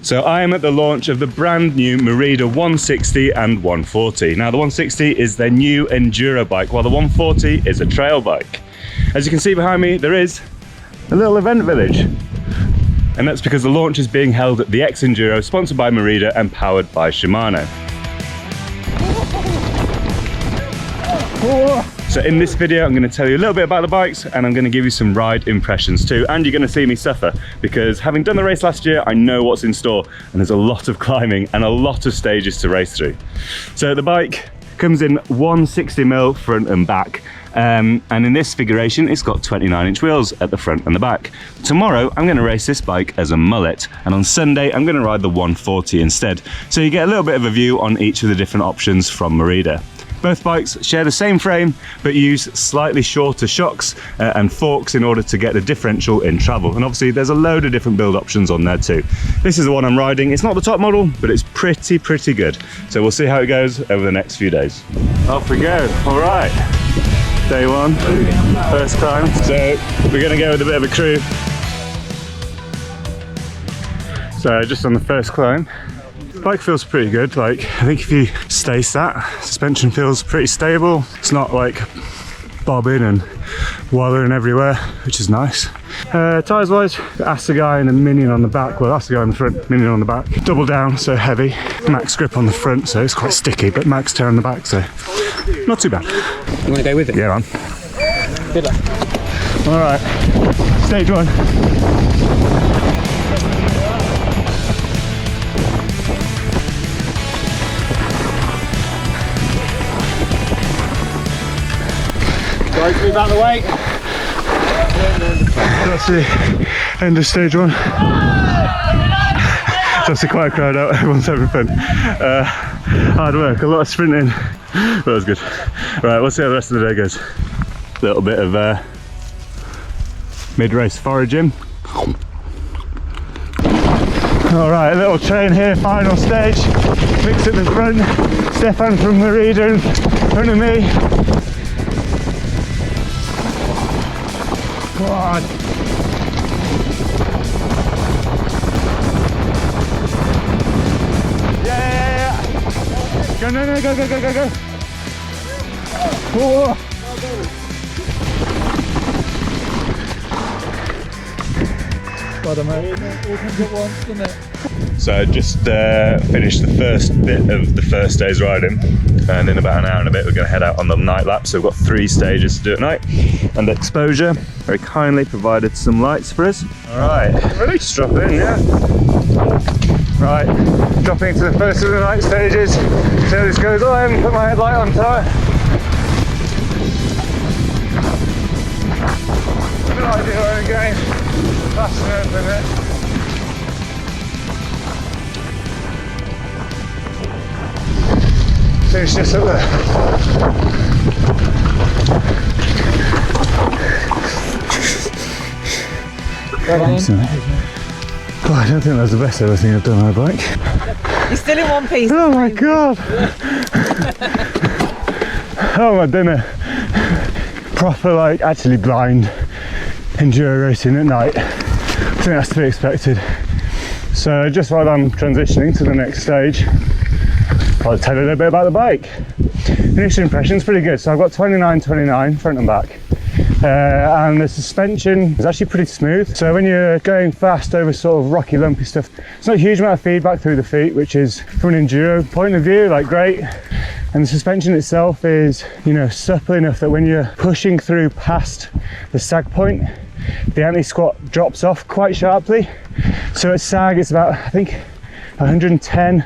So I am at the launch of the brand new Merida 160 and 140. Now the 160 is their new enduro bike, while the 140 is a trail bike. As you can see behind me, there is a little event village. And that's because the launch is being held at the Ex Enduro, sponsored by Merida and powered by Shimano. So in this video, I'm going to tell you a little bit about the bikes, and I'm going to give you some ride impressions too. And you're going to see me suffer, because having done the race last year, I know what's in store, and there's a lot of climbing and a lot of stages to race through. So the bike comes in 160mm front and back. And in this configuration, it's got 29-inch wheels at the front and the back. Tomorrow, I'm going to race this bike as a Mullet, and on Sunday, I'm going to ride the 140 instead. So you get a little bit of a view on each of the different options from Merida. Both bikes share the same frame, but use slightly shorter shocks and forks in order to get the differential in travel. And obviously there's a load of different build options on there too. This is the one I'm riding. It's not the top model, but it's pretty good. So we'll see how it goes over the next few days. Off we go. All right. Day one, first climb. So we're gonna go with a bit of a crew. So just on the first climb, the bike feels pretty good. Like, I think if you stay sat, suspension feels pretty stable. It's not like bobbing and wallowing everywhere, which is nice. Tyres wise, the Assegai and a Minion on the back. Well, Assegai on the front, Minion on the back. Double down, so heavy. Max grip on the front, so it's quite sticky, but max tear on the back, so not too bad. You want to go with it? Yeah, man. Good luck. All right, stage one. Guys, move out of the way. That's the end of stage one. It's obviously quite a crowd out, everyone's having fun. Hard work, a lot of sprinting, but that was good. Right, we'll see how the rest of the day goes. A little bit of mid-race foraging. All right, a little train here, final stage. Mix at the front, Stefan from Merida in front of me. Come on. Yeah. Go, no, go. Whoa. So I just finished the first bit of the first day's riding, and in about an hour and a bit we're going to head out on the night lap. So we've got 3 stages to do at night, and Exposure very kindly provided some lights for us. All right, ready to drop in, yeah. Right, dropping into the first of the night stages. So this goes on, put my headlight on top. No idea where I'm going. Fast enough, isn't it? Finish this up there. Oh, I don't think that's the best ever thing I've done on a bike. You're still in one piece. Oh my god! Oh my dinner. Proper, like, actually blind enduro racing at night. I think that's to be expected. So just while I'm transitioning to the next stage, I'll tell you a little bit about the bike. Initial impression's pretty good. So I've got 29 front and back. And the suspension is actually pretty smooth. So when you're going fast over sort of rocky, lumpy stuff, it's not a huge amount of feedback through the feet, which is, from an enduro point of view, like, great. And the suspension itself is, you know, supple enough that when you're pushing through past the sag point, the anti-squat drops off quite sharply. So at sag, it's about, I think, 110,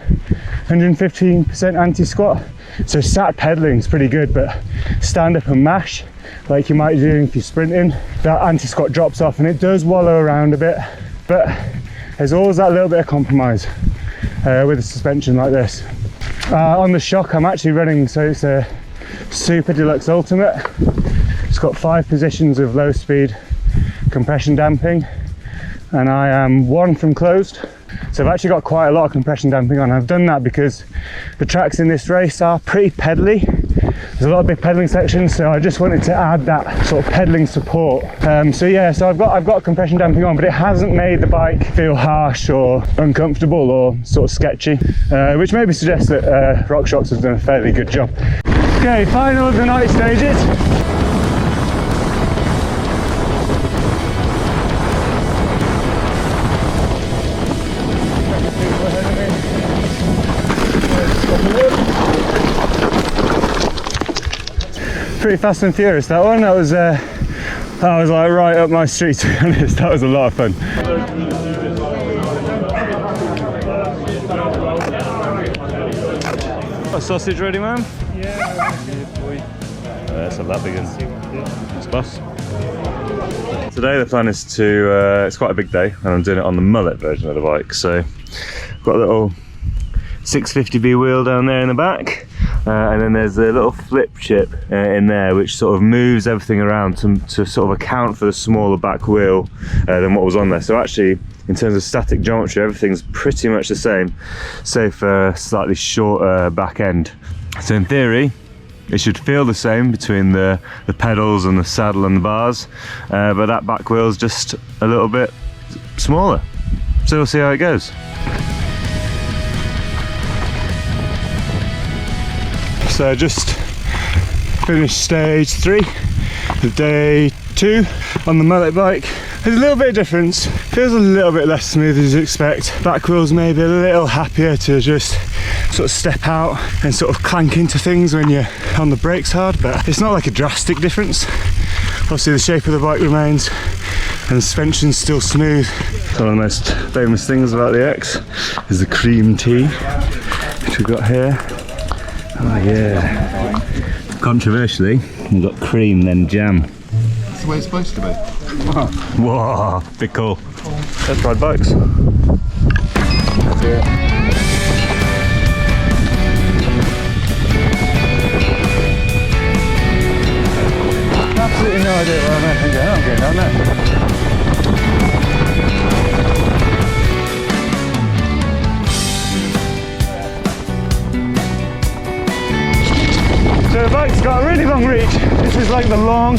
115% anti-squat. So sat pedaling is pretty good, but stand up and mash, like you might be doing if you're sprinting, that anti-squat drops off, and it does wallow around a bit, but there's always that little bit of compromise with a suspension like this. On the shock, I'm actually running, so it's a Super Deluxe Ultimate. It's got 5 positions of low speed compression damping, and I am 1 from closed. So I've actually got quite a lot of compression damping on. I've done that because the tracks in this race are pretty pedally. there's a lot of big pedaling sections, so I just wanted to add that sort of pedaling support. So yeah, so I've got compression damping on, but it hasn't made the bike feel harsh or uncomfortable or sort of sketchy, which maybe suggests that RockShox has done a fairly good job. Okay, final of the night stages. Pretty fast and furious that one. That was like right up my street, to be honest. That was a lot of fun. A sausage ready, man? Yeah. Let's have that begin. That's boss. Today the plan is to, it's quite a big day, and I'm doing it on the Mullet version of the bike. So I've got a little 650B wheel down there in the back. And then there's a little flip chip in there which sort of moves everything around to sort of account for the smaller back wheel than what was on there. So actually, in terms of static geometry, everything's pretty much the same, save for a slightly shorter back end. So in theory, it should feel the same between the pedals and the saddle and the bars, but that back wheel's just a little bit smaller. So we'll see how it goes. So I just finished stage 3 of day 2 on the Mullet bike. There's a little bit of difference, feels a little bit less smooth as you expect. Back wheels maybe a little happier to just sort of step out and sort of clank into things when you're on the brakes hard, but it's not like a drastic difference. Obviously the shape of the bike remains and the suspension's still smooth. One of the most famous things about the X is the cream tea, which we've got here. Oh yeah. Controversially, we've got cream then jam. That's the way it's supposed to be. Whoa, big cool. Let's ride bikes. That's it. Absolutely no idea where I'm going. I'm going down there. So the bike's got a really long reach. This is like the long,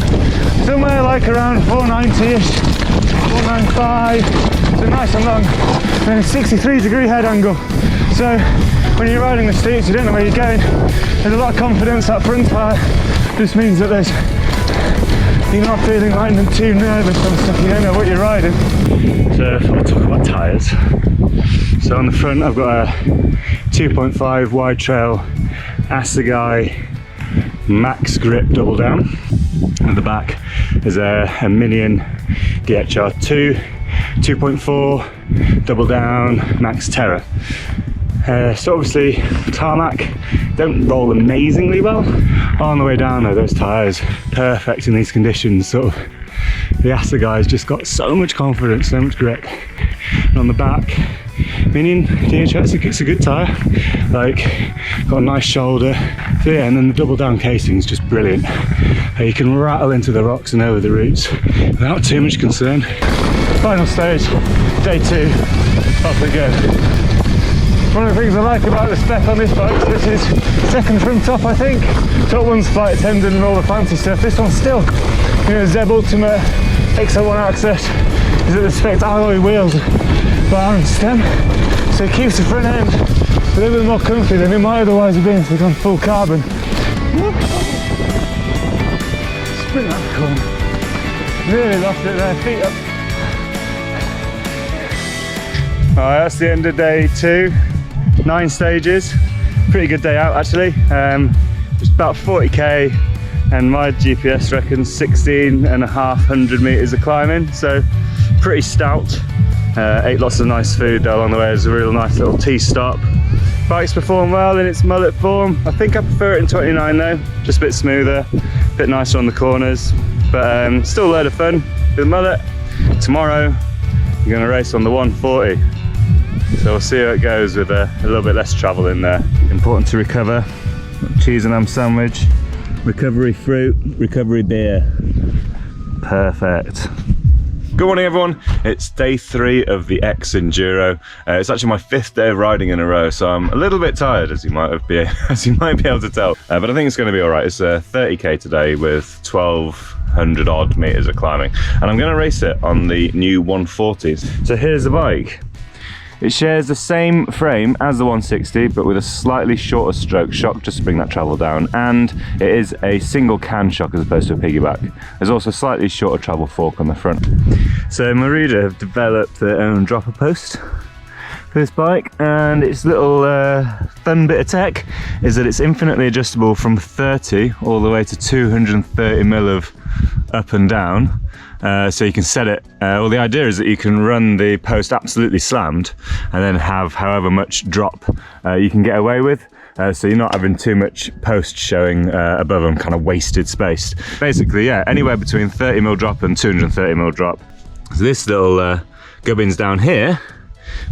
somewhere like around 490-ish, 495, so nice and long. And a 63-degree head angle. So when you're riding the streets, you don't know where you're going. There's a lot of confidence. That front tire just means that you're not feeling like too nervous on stuff. You don't know what you're riding. So I'll talk about tyres. So on the front, I've got a 2.5 wide trail Assegai Max Grip double down. At the back is a Minion DHR2 2.4 double down Max Terra. So obviously tarmac don't roll amazingly well. On the way down though, those tyres perfect in these conditions. Sort of the Assegai's just got so much confidence, so much grip. And on the back, Minion DHR, it's a good tyre, like got a nice shoulder. So yeah, and then the double down casing is just brilliant. You can rattle into the rocks and over the roots without too much concern. Final stage, day 2, off we go. One of the things I like about the spec on this bike is this is second from top, I think. Top one's flight attendant and all the fancy stuff. This one's still, you know, Zeb Ultimate XL1 access is at the spec alloy wheels, bar and stem. So it keeps the front end a little bit more comfy than it might otherwise have been if they'd gone full carbon. Sprint that corner. Really lost it there, feet up. Alright, that's the end of day 2. 9 stages. Pretty good day out actually. Just about 40k and my GPS reckons 16,500 meters of climbing, so pretty stout. Ate lots of nice food along the way. There's a real nice little tea stop. Bike's performed well in its Mullet form. I think I prefer it in 29 though, just a bit smoother, a bit nicer on the corners, but still a load of fun with the Mullet. Tomorrow we're going to race on the 140, so we'll see how it goes with a little bit less travel in there. Important to recover. Cheese and ham sandwich, recovery fruit, recovery beer. Perfect. Go! Good morning everyone, it's day 3 of the Ex Enduro. It's actually my 5th day of riding in a row, so I'm a little bit tired as you might be able to tell. But I think it's going to be alright. It's 30k today with 1200 odd meters of climbing. And I'm going to race it on the new 140s. So here's the bike. It shares the same frame as the 160, but with a slightly shorter stroke shock just to bring that travel down, and it is a single can shock as opposed to a piggyback. There's also a slightly shorter travel fork on the front. So Merida have developed their own dropper post for this bike, and its little fun bit of tech is that it's infinitely adjustable from 30 all the way to 230 mil of up and down. So you can set it, well the idea is that you can run the post absolutely slammed and then have however much drop you can get away with. So you're not having too much post showing above them, kind of wasted space. Basically, yeah, anywhere between 30 mil drop and 230 mil drop. So this little gubbins down here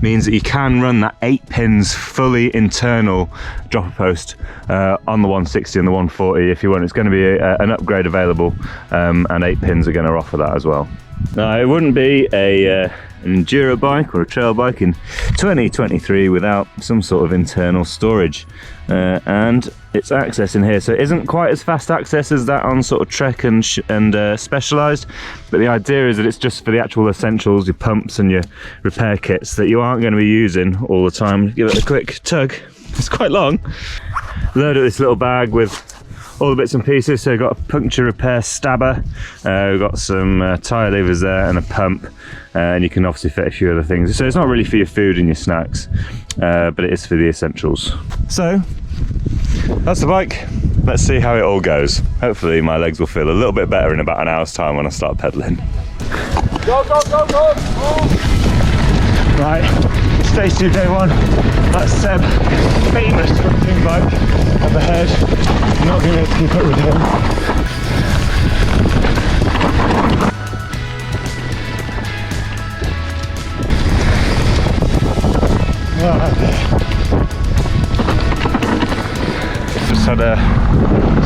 means that you can run that 8 pins fully internal dropper post on the 160 and the 140 if you want. It's going to be an upgrade available, and 8 pins are going to offer that as well. Now, it wouldn't be an enduro bike or a trail bike in 2023 without some sort of internal storage, and it's access in here, so it isn't quite as fast access as that on sort of Trek and Specialized, but the idea is that it's just for the actual essentials, your pumps and your repair kits that you aren't going to be using all the time. Give it a quick tug. It's quite long. Loaded this little bag with all the bits and pieces. So we've got a puncture repair stabber, we've got some tyre levers there and a pump, and you can obviously fit a few other things. So it's not really for your food and your snacks, but it is for the essentials. So that's the bike. Let's see how it all goes. Hopefully my legs will feel a little bit better in about an hour's time when I start pedaling. Go, go, go, go! Right, stage 2, day 1. That's Seb's famous drifting bike up ahead. I'm not going to be able to keep up with him. Just had a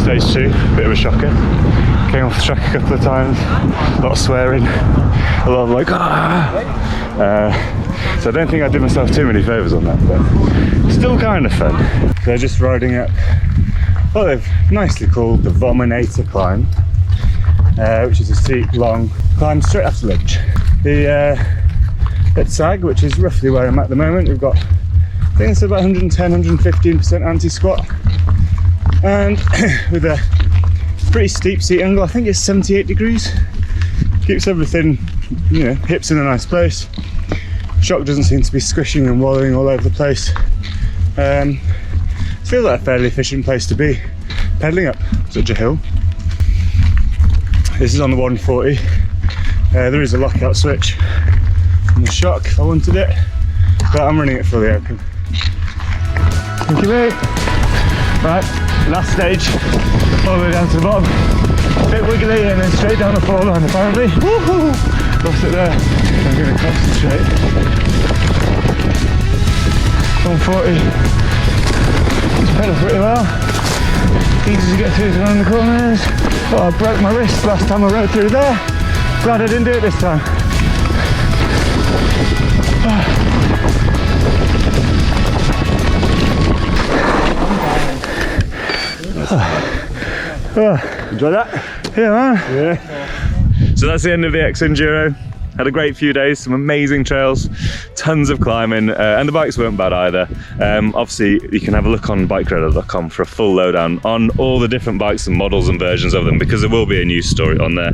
stage 2, bit of a shocker. Came off the track a couple of times, a lot of swearing, a lot of like, so I don't think I did myself too many favours on that, but still kind of fun. They're just riding up what they've nicely called the Vominator climb, which is a steep, long climb straight after lunch. At Sag, which is roughly where I'm at the moment, we've got, I think it's about 110-115% anti-squat, and with a pretty steep seat angle. I think it's 78 degrees. Keeps everything, you know, hips in a nice place. Shock doesn't seem to be squishing and wallowing all over the place. Feels like a fairly efficient place to be pedaling up such a hill. This is on the 140. There is a lockout switch on the shock if I wanted it, but I'm running it fully open. Thank you, mate. Right, last stage, all the way down to the bottom. A bit wiggly and then straight down the floor line apparently. Woohoo! Lost it there. I'm going to concentrate. 140. It's pedal pretty well. Easy to get through around the corners. Oh, I broke my wrist last time I rode through there. Glad I didn't do it this time. Enjoy that? Yeah, man. Yeah. So that's the end of the Ex Enduro. Had a great few days, some amazing trails, tons of climbing, and the bikes weren't bad either. Obviously, you can have a look on BikeRadar.com for a full lowdown on all the different bikes and models and versions of them, because there will be a news story on there.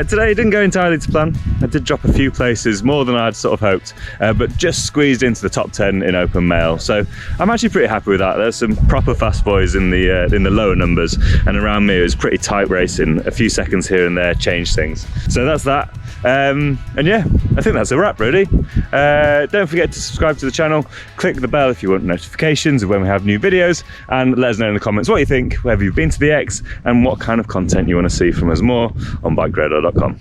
Today didn't go entirely to plan. I did drop a few places, more than I'd sort of hoped, but just squeezed into the top 10 in open mail. So I'm actually pretty happy with that. There's some proper fast boys in the lower numbers, and around me it was pretty tight racing. A few seconds here and there changed things. So that's that. And yeah, I think that's a wrap really. Don't forget to subscribe to the channel, click the bell if you want notifications of when we have new videos, and let us know in the comments what you think, whether you've been to the X, and what kind of content you want to see from us more on BikeRadar.com.